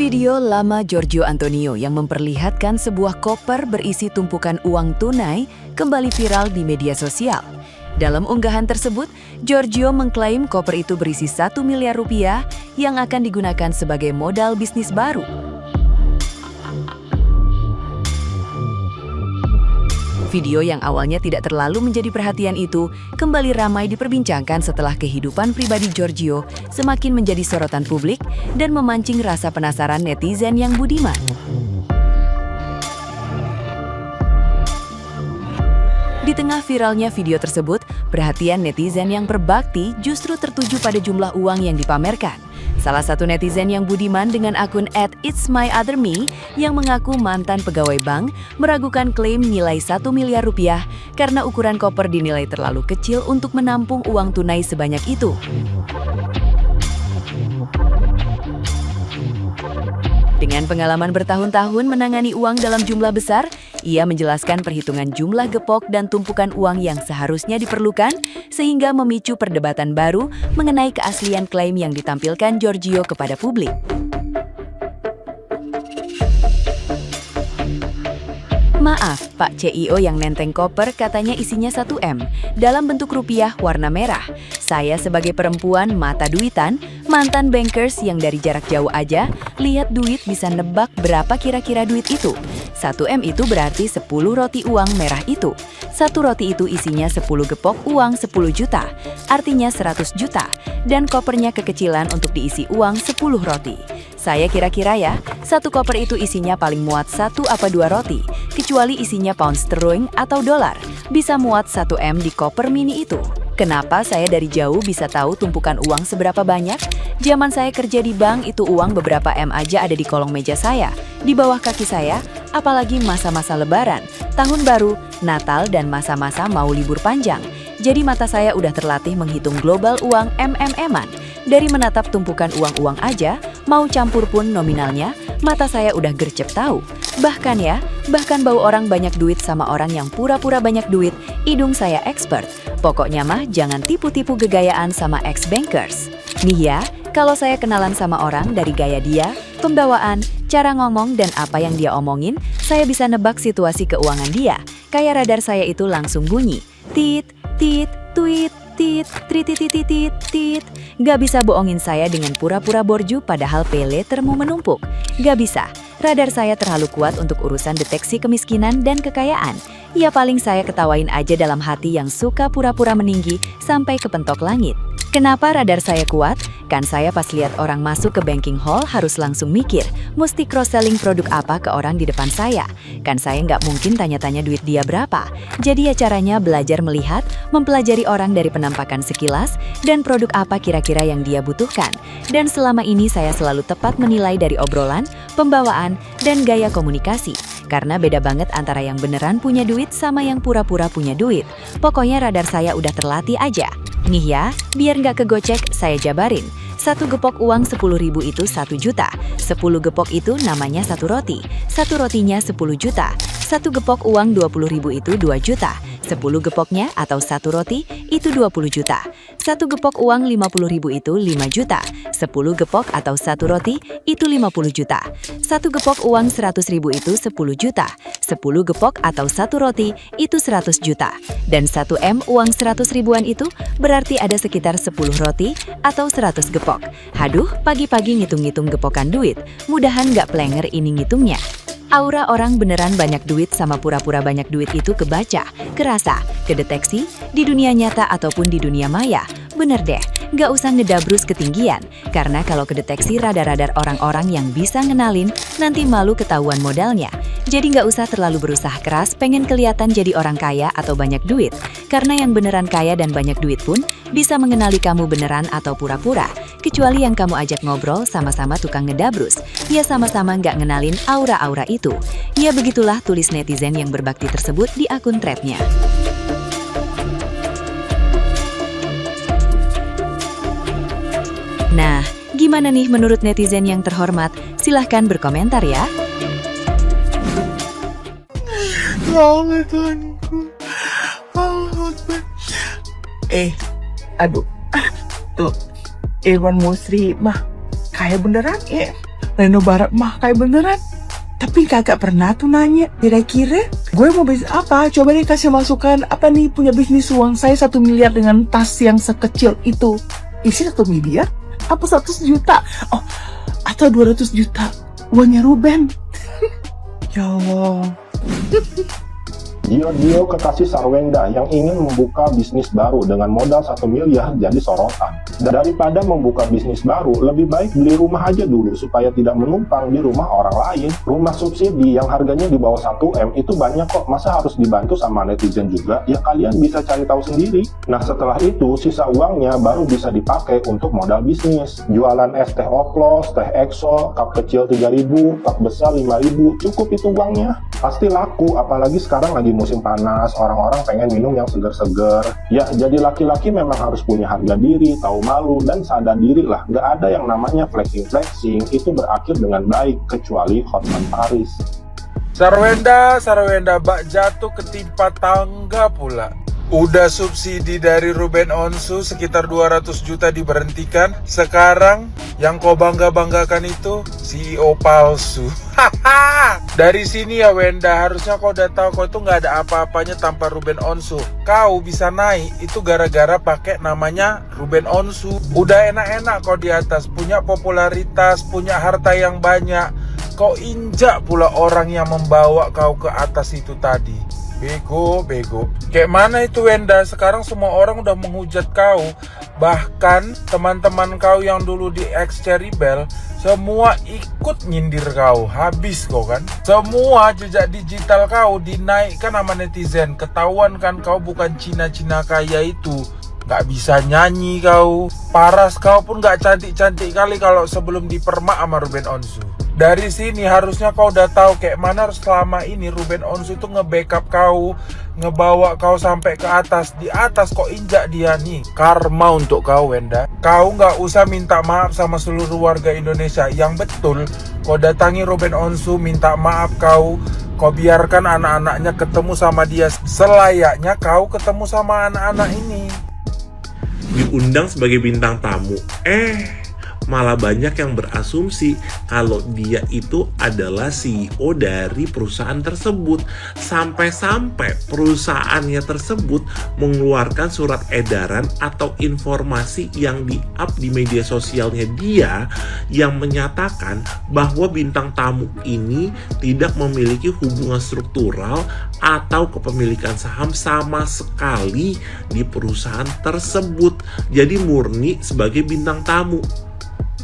Video lama Giorgio Antonio yang memperlihatkan sebuah koper berisi tumpukan uang tunai kembali viral di media sosial. Dalam unggahan tersebut, Giorgio mengklaim koper itu berisi 1 miliar rupiah yang akan digunakan sebagai modal bisnis baru. Video yang awalnya tidak terlalu menjadi perhatian itu kembali ramai diperbincangkan setelah kehidupan pribadi Giorgio semakin menjadi sorotan publik dan memancing rasa penasaran netizen yang budiman. Di tengah viralnya video tersebut, perhatian netizen yang berbakti justru tertuju pada jumlah uang yang dipamerkan. Salah satu netizen yang budiman dengan akun @itsmyotherme yang mengaku mantan pegawai bank meragukan klaim nilai 1 miliar rupiah karena ukuran koper dinilai terlalu kecil untuk menampung uang tunai sebanyak itu. Dengan pengalaman bertahun-tahun menangani uang dalam jumlah besar, ia menjelaskan perhitungan jumlah gepok dan tumpukan uang yang seharusnya diperlukan sehingga memicu perdebatan baru mengenai keaslian klaim yang ditampilkan Giorgio kepada publik. Maaf, Pak CEO yang nenteng koper katanya isinya 1 M dalam bentuk rupiah warna merah. Saya sebagai perempuan mata duitan, mantan bankers yang dari jarak jauh aja, lihat duit bisa nebak berapa kira-kira duit itu. 1 M itu berarti 10 roti uang merah itu. 1 roti itu isinya 10 gepok uang 10 juta, artinya 100 juta. Dan kopernya kekecilan untuk diisi uang 10 roti. Saya kira-kira ya, 1 koper itu isinya paling muat 1 apa 2 roti, kecuali isinya pound sterling atau dolar. Bisa muat 1 M di koper mini itu. Kenapa saya dari jauh bisa tahu tumpukan uang seberapa banyak? Zaman saya kerja di bank itu uang beberapa M aja ada di kolong meja saya, di bawah kaki saya, apalagi masa-masa lebaran, tahun baru, Natal dan masa-masa mau libur panjang. Jadi mata saya udah terlatih menghitung global uang MM-an. Dari menatap tumpukan uang-uang aja, mau campur pun nominalnya, mata saya udah gercep tahu. Bahkan bau orang banyak duit sama orang yang pura-pura banyak duit, hidung saya expert. Pokoknya mah jangan tipu-tipu gegayaan sama ex-bankers. Nih ya, kalau saya kenalan sama orang dari gaya dia, pembawaan, cara ngomong dan apa yang dia omongin, saya bisa nebak situasi keuangan dia. Kayak radar saya itu langsung bunyi. Tit, tit, tweet, tit, trititititit, tit. Gak bisa bohongin saya dengan pura-pura borju padahal pay lettermu menumpuk. Gak bisa. Radar saya terlalu kuat untuk urusan deteksi kemiskinan dan kekayaan. Ya paling saya ketawain aja dalam hati yang suka pura-pura meninggi sampai ke pentok langit. Kenapa radar saya kuat? Kan saya pas lihat orang masuk ke banking hall harus langsung mikir, mesti cross-selling produk apa ke orang di depan saya. Kan saya nggak mungkin tanya-tanya duit dia berapa. Jadi ya caranya belajar melihat, mempelajari orang dari penampakan sekilas, dan produk apa kira-kira yang dia butuhkan. Dan selama ini saya selalu tepat menilai dari obrolan, pembawaan, dan gaya komunikasi. Karena beda banget antara yang beneran punya duit sama yang pura-pura punya duit. Pokoknya radar saya udah terlatih aja. Nih ya, biar nggak kegocek, saya jabarin. 1 gepok uang 10.000 itu 1 juta. 10 gepok itu namanya 1 roti. 1 rotinya 10 juta. 1 gepok uang 20.000 itu 2 juta. 10 gepoknya atau 1 roti itu 20 juta. 1 gepok uang 50.000 itu 5 juta. 10 gepok atau 1 roti itu 50 juta. 1 gepok uang 100.000 itu 10 juta. 10 gepok atau 1 roti itu 100 juta. Dan 1 M uang 100 ribuan itu berarti ada sekitar 10 roti atau 100 gepok. Haduh, pagi-pagi ngitung-ngitung gepokan duit. Mudahan nggak plenger ini ngitungnya. Aura orang beneran banyak duit sama pura-pura banyak duit itu kebaca, kerasa, kedeteksi, di dunia nyata ataupun di dunia maya. Bener deh, nggak usah ngedabrus ketinggian, karena kalau kedeteksi radar-radar orang-orang yang bisa ngenalin, nanti malu ketahuan modalnya. Jadi nggak usah terlalu berusaha keras pengen kelihatan jadi orang kaya atau banyak duit, karena yang beneran kaya dan banyak duit pun bisa mengenali kamu beneran atau pura-pura, kecuali yang kamu ajak ngobrol sama-sama tukang ngedabrus, ya sama-sama nggak ngenalin aura-aura itu. Ya begitulah tulis netizen yang berbakti tersebut di akun thread-nya. Nah, gimana nih menurut netizen yang terhormat? Silahkan berkomentar ya. Aduh, tuh Irwan Musri mah kayak beneran Reno Barat mah kayak beneran. Tapi kagak pernah tuh nanya, kira-kira gue mau bisnis apa? Coba deh kasih masukan, apa nih punya bisnis uang saya 1 miliar dengan tas yang sekecil itu. Isi 1 miliar? Apa 100 juta? Oh, atau 200 juta? Uangnya Ruben. Ya Allah. Dio kekasih Sarwenda yang ingin membuka bisnis baru dengan modal 1 miliar jadi sorotan. Daripada membuka bisnis baru, lebih baik beli rumah aja dulu supaya tidak menumpang di rumah orang lain. Rumah subsidi yang harganya di bawah 1 M itu banyak kok, masa harus dibantu sama netizen juga? Ya kalian bisa cari tahu sendiri. Nah setelah itu, sisa uangnya baru bisa dipakai untuk modal bisnis. Jualan es teh oplos, teh exo, cup kecil 3.000, cup besar 5.000, cukup itu uangnya. Pasti laku, apalagi sekarang lagi musim panas, orang-orang pengen minum yang seger-seger. Ya, jadi laki-laki memang harus punya harga diri, tahu malu, dan sadar diri lah. Gak ada yang namanya flexing-flexing, itu berakhir dengan baik, kecuali Hotman Paris. Sarwenda, bak jatuh ketimpa tangga pula. Udah subsidi dari Ruben Onsu sekitar 200 juta diberhentikan. Sekarang yang kau bangga-banggakan itu CEO palsu. Dari sini ya Wenda, harusnya kau udah tahu kau itu nggak ada apa-apanya tanpa Ruben Onsu. Kau bisa naik itu gara-gara pakai namanya Ruben Onsu. Udah enak-enak kau di atas, punya popularitas, punya harta yang banyak. Kau injak pula orang yang membawa kau ke atas itu tadi. Bego. Kayak mana itu Wenda? Sekarang semua orang udah menghujat kau. Bahkan teman-teman kau yang dulu di X-Cherry-Bell semua ikut nyindir kau. Habis kau kan? Semua jejak digital kau dinaikkan sama netizen. Ketahuan kan kau bukan Cina-Cina kaya itu. Gak bisa nyanyi kau. Paras kau pun gak cantik-cantik kali kalau sebelum dipermak sama Ruben Onsu. Dari sini harusnya kau udah tahu kayak mana selama ini Ruben Onsu itu nge-backup kau, ngebawa kau sampai ke atas. Di atas kok injak dia nih. Karma untuk kau Wenda. Kau nggak usah minta maaf sama seluruh warga Indonesia. Yang betul kau datangi Ruben Onsu minta maaf kau biarkan anak-anaknya ketemu sama dia selayaknya kau ketemu sama anak-anak ini. Diundang sebagai bintang tamu, malah banyak yang berasumsi kalau dia itu adalah CEO dari perusahaan tersebut. Sampai-sampai perusahaannya tersebut mengeluarkan surat edaran atau informasi yang di-up di media sosialnya dia yang menyatakan bahwa bintang tamu ini tidak memiliki hubungan struktural atau kepemilikan saham sama sekali di perusahaan tersebut. Jadi murni sebagai bintang tamu.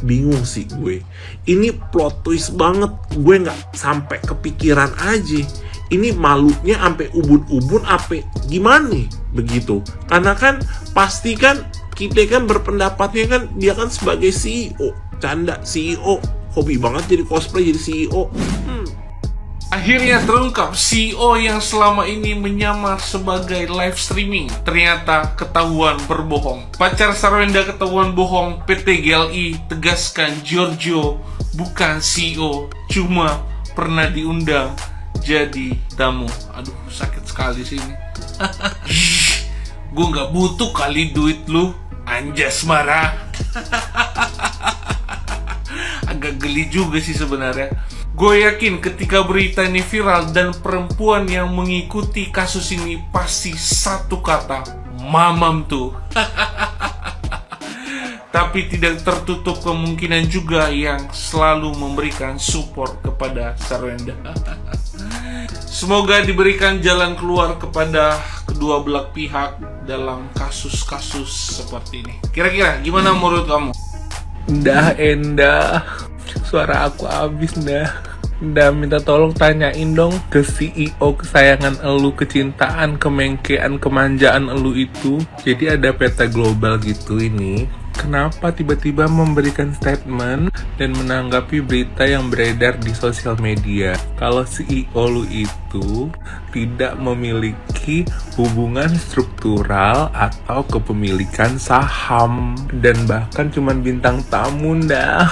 Bingung sih gue. Ini plot twist banget. Gue nggak sampai kepikiran aja. Ini malunya sampai ubun-ubun apa gimana nih begitu? Karena kan pasti kan kita kan berpendapatnya kan dia kan sebagai CEO. Canda CEO. Hobi banget jadi cosplay jadi CEO. Akhirnya terungkap CEO yang selama ini menyamar sebagai live streaming ternyata ketahuan berbohong. Pacar Sarwenda ketahuan bohong, PT GLI tegaskan Giorgio bukan CEO, cuma pernah diundang jadi tamu. Aduh sakit sekali sih ini. Gue gak butuh kali duit lu, anjas marah. Agak geli juga sih sebenarnya. Gue yakin ketika berita ini viral dan perempuan yang mengikuti kasus ini pasti satu kata, mamam tuh. Tapi tidak tertutup kemungkinan juga yang selalu memberikan support kepada Sarwenda. Semoga diberikan jalan keluar kepada kedua belah pihak dalam kasus-kasus seperti ini. Kira-kira gimana menurut kamu? Endah, suara aku habis Ndah, minta tolong tanyain dong ke CEO kesayangan elu, kecintaan, kemengkean, kemanjaan elu itu. Jadi ada peta global gitu ini. Kenapa tiba-tiba memberikan statement dan menanggapi berita yang beredar di sosial media kalau CEO lu itu tidak memiliki hubungan struktural atau kepemilikan saham dan bahkan cuman bintang tamu Ndah.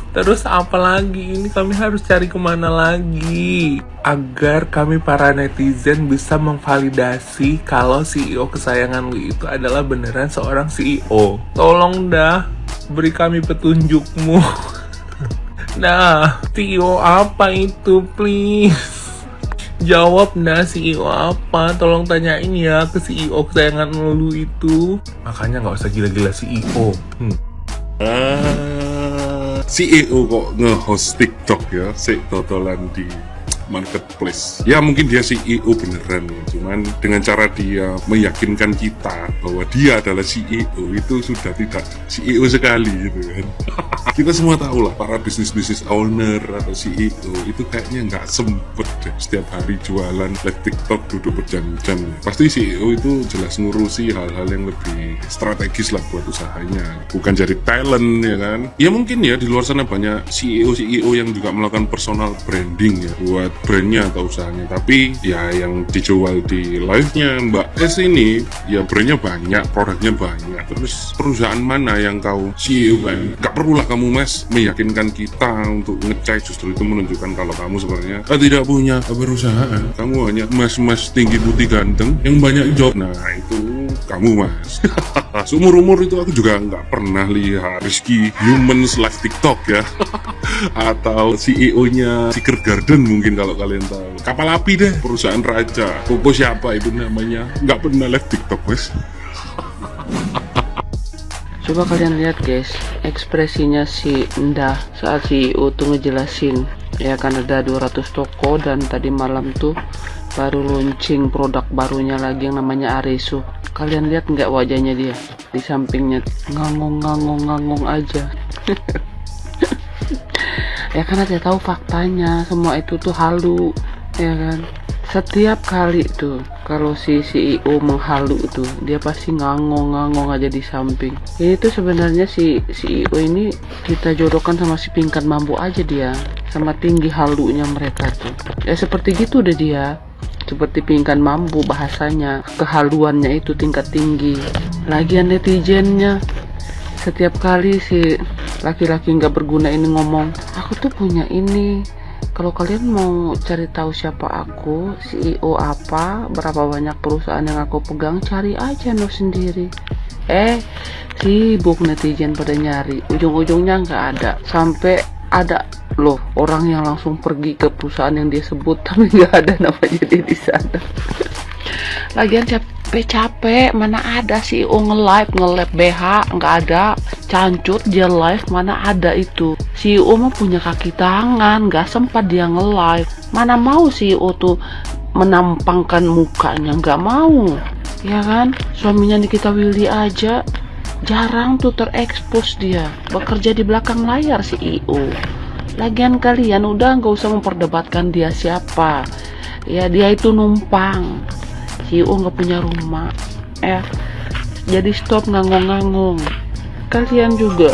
Terus apa lagi? Ini kami harus cari kemana lagi agar kami para netizen bisa memvalidasi kalau CEO kesayangan lu itu adalah beneran seorang CEO. Tolong dah, beri kami petunjukmu. Nah, CEO apa itu, please? Jawab nah, CEO apa? Tolong tanyain ya ke CEO kesayangan lu itu. Makanya nggak usah gila-gila CEO. CEO kok nge-host TikTok ya, totolan di marketplace. Ya mungkin dia CEO beneran ya, cuman dengan cara dia meyakinkan kita bahwa dia adalah CEO itu sudah tidak CEO sekali gitu kan. Kita semua tahu lah, para bisnis owner atau CEO itu kayaknya nggak sempet deh setiap hari jualan live TikTok duduk berjam-jam. Pasti CEO itu jelas ngurusi hal-hal yang lebih strategis lah buat usahanya, bukan jadi talent ya kan. Ya mungkin ya di luar sana banyak CEO yang juga melakukan personal branding ya buat brandnya atau usahanya, tapi ya yang dijual di live-nya Mbak S ini ya brandnya banyak, produknya banyak. Terus perusahaan mana yang kau CEO kan? Gak perlulah kamu Mas meyakinkan kita untuk ngecek, justru itu menunjukkan kalau kamu sebenarnya tidak punya perusahaan. Kamu hanya mas-mas tinggi putih ganteng yang banyak job. Nah itu kamu Mas. Seumur-umur itu aku juga nggak pernah lihat Rizky Humans live TikTok ya. Atau CEO-nya Secret Garden mungkin kalau kalian tahu. Kapal api deh, perusahaan raja. Koko siapa itu namanya? Nggak pernah live TikTok Mas. Coba kalian lihat guys, ekspresinya si Ndah saat CEO tuh ngejelasin ya kan ada 200 toko dan tadi malam tuh baru launching produk barunya lagi yang namanya Aresu. Kalian lihat nggak wajahnya dia? Di sampingnya ngangong aja. Ya karena dia tahu faktanya semua itu tuh halu ya kan. Setiap kali tuh kalau si CEO menghalu tuh dia pasti ngangong aja di samping. Ini tuh sebenarnya si CEO ini kita jodohkan sama si Pinkan Mambo aja dia, sama tinggi halunya mereka tuh. Ya seperti gitu deh dia. Seperti Pinkan Mambo bahasanya, kehaluannya itu tingkat tinggi. Lagian netizennya setiap kali si laki-laki nggak berguna ini ngomong, aku tuh punya ini. Kalau kalian mau cari tahu siapa aku, CEO apa, berapa banyak perusahaan yang aku pegang, cari aja no sendiri. Sibuk netizen pada nyari, ujung-ujungnya nggak ada. Sampai ada loh orang yang langsung pergi ke perusahaan yang dia sebut tapi nggak ada namanya dia di sana. Lagian capek mana ada CEO nge-live BH, nggak ada. Cancut dia live, mana ada itu. CEO mah punya kaki tangan, nggak sempat dia nge-live. Mana mau CEO tuh menampangkan mukanya, nggak mau ya kan. Suaminya Nikita Willy aja jarang tuh terekspos dia bekerja di belakang layar CEO. Lagian kalian udah nggak usah memperdebatkan dia siapa ya, dia itu numpang. CEO nggak punya rumah jadi stop ngangong-ngangong. Kalian juga